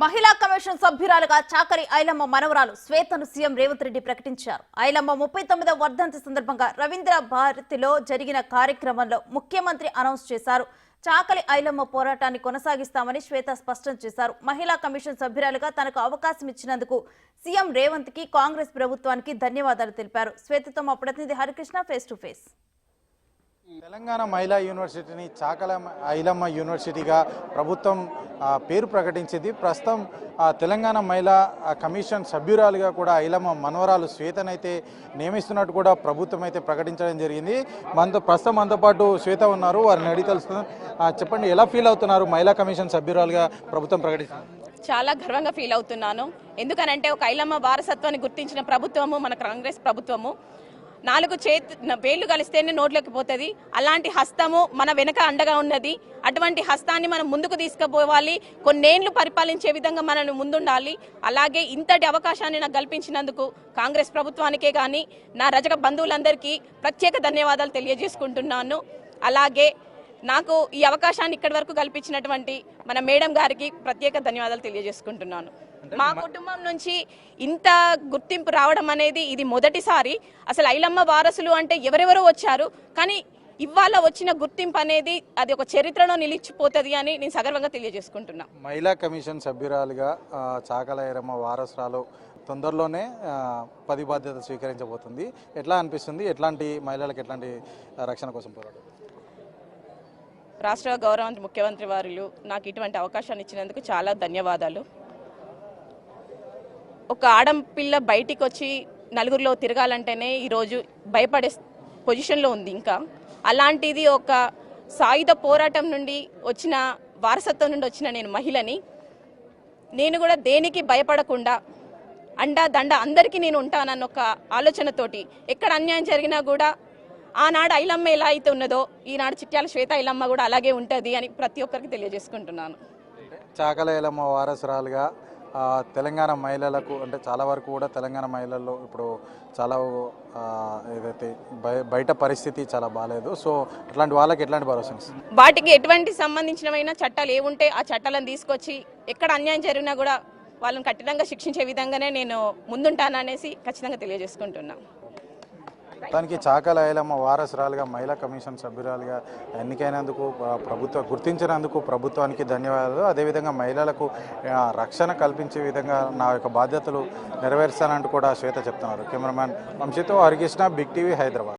మహిళా కమిషన్ సభ్యురాలుగా చాకలి ఐలమ్మ మనవరాలు శ్వేతను సీఎం రేవంత్ రెడ్డి ప్రకటించారు. ఐలమ్మ 39వ వర్ధంతి సందర్భంగా రవీంద్ర భారతిలో జరిగిన కార్యక్రమంలో ముఖ్యమంత్రి అనౌన్స్ చేశారు. చాకలి ఐలమ్మ పోరాటాన్ని కొనసాగిస్తామని శ్వేత స్పష్టం చేశారు. మహిళా కమిషన్ సభ్యురాలుగా తనకు అవకాశం ఇచ్చినందుకు సీఎం రేవంత్ కి కాంగ్రెస్ ప్రభుత్వానికి ధన్యవాదాలు తెలిపారు. శ్వేతతో మా ప్రతినిధి Harikrishna face to face. Telangana మహిళా యూనివర్సిటీని చాకల ఐలమ్మ యూనివర్సిటీగా ప్రభుత్వం పేరు ప్రకటించింది. ప్రస్తుతం తెలంగాణ మహిళా కమిషన్ సభ్యురాలుగా కూడా ఐలమ్మ మనవరాలు శ్వేతనైతే నియమిస్తున్నట్టు కూడా ప్రభుత్వం అయితే ప్రకటించడం జరిగింది. ప్రస్తుతం మనతో పాటు శ్వేత ఉన్నారు, వారిని అడిగి తెలుస్తున్నారు. చెప్పండి, ఎలా ఫీల్ అవుతున్నారు మహిళా కమిషన్ సభ్యురాలుగా ప్రభుత్వం ప్రకటించింది? చాలా గర్వంగా ఫీల్ అవుతున్నాను. ఎందుకనంటే ఒక ఐలమ్మ వారసత్వాన్ని గుర్తించిన ప్రభుత్వము మన కాంగ్రెస్ ప్రభుత్వము. 4 వేళ్లు కలిస్తేనే నోట్లోకి పోతుంది. అలాంటి హస్తము మన వెనక అండగా ఉన్నది. అటువంటి హస్తాన్ని మనం ముందుకు తీసుకుపోవాలి. కొన్నేళ్లు పరిపాలించే విధంగా మనల్ని ముందుండాలి. అలాగే ఇంతటి అవకాశాన్ని నాకు కల్పించినందుకు కాంగ్రెస్ ప్రభుత్వానికే కానీ నా రజక బంధువులందరికీ ప్రత్యేక ధన్యవాదాలు తెలియజేసుకుంటున్నాను. అలాగే నాకు ఈ అవకాశాన్ని ఇక్కడి వరకు కల్పించినటువంటి మన మేడం గారికి ప్రత్యేక ధన్యవాదాలు తెలియజేసుకుంటున్నాను. మా కుటుంబం నుంచి ఇంత గుర్తింపు రావడం అనేది ఇది మొదటిసారి. అసలు ఐలమ్మ వారసులు అంటే ఎవరెవరో వచ్చారు, కానీ ఇవాళ వచ్చిన గుర్తింపు అనేది అది ఒక చరిత్రలో నిలిచిపోతుంది అని నేను సగర్వంగా తెలియజేసుకుంటున్నా. మహిళా కమిషన్ సభ్యురాలుగా చాకల ఐలమ్మ వారసురాలు తొందరలోనే పదవి బాధ్యత స్వీకరించబోతుంది. ఎట్లా అనిపిస్తుంది? ఎట్లాంటి మహిళలకు ఎట్లాంటి రక్షణ కోసం పోరాడు? రాష్ట్ర గౌరవ ముఖ్యమంత్రి వారు నాకు ఇటువంటి అవకాశాన్ని ఇచ్చినందుకు చాలా ధన్యవాదాలు. ఒక ఆడపిల్ల బయటికి వచ్చి నలుగురిలో తిరగాలంటేనే ఈరోజు భయపడే పొజిషన్లో ఉంది. ఇంకా అలాంటిది ఒక సాయుధ పోరాటం నుండి వచ్చిన వారసత్వం నుండి వచ్చిన నేను మహిళని, నేను కూడా దేనికి భయపడకుండా అండా దండ అందరికీ నేను ఉంటానన్న ఒక ఆలోచనతోటి ఎక్కడ అన్యాయం జరిగినా కూడా ఆనాడు ఐలమ్మ ఎలా అయితే ఉన్నదో ఈనాడు చిట్యాల శ్వేత ఐలమ్మ కూడా అలాగే ఉంటుంది అని ప్రతి ఒక్కరికి తెలియజేసుకుంటున్నాను. చాకల ఐలమ్మ వారసురాలుగా తెలంగాణ మహిళలకు అంటే చాలా వరకు కూడా తెలంగాణ మహిళల్లో ఇప్పుడు చాలా ఏదైతే బయట పరిస్థితి చాలా బాగాలేదు. సో అట్లాంటి వాళ్ళకి ఎట్లాంటి భరోసా? వాటికి ఎటువంటి సంబంధించినమైన చట్టాలు ఏముంటే ఆ చట్టాలను తీసుకొచ్చి ఎక్కడ అన్యాయం జరిగినా కూడా వాళ్ళని కఠినంగా శిక్షించే విధంగానే నేను ముందుంటాననేసి ఖచ్చితంగా తెలియజేసుకుంటున్నాను. దానికి చాకల ఐలమ్మ వారసురాలుగా మహిళా కమిషన్ సభ్యురాలుగా ఎన్నికైనందుకు గుర్తించినందుకు ప్రభుత్వానికి ధన్యవాదాలు. అదేవిధంగా మహిళలకు రక్షణ కల్పించే విధంగా నా యొక్క బాధ్యతలు నెరవేర్చానంటూ కూడా శ్వేత చెప్తున్నారు. కెమెరామ్యాన్ వంశీతో హరికృష్ణ, బిగ్ టీవీ, హైదరాబాద్.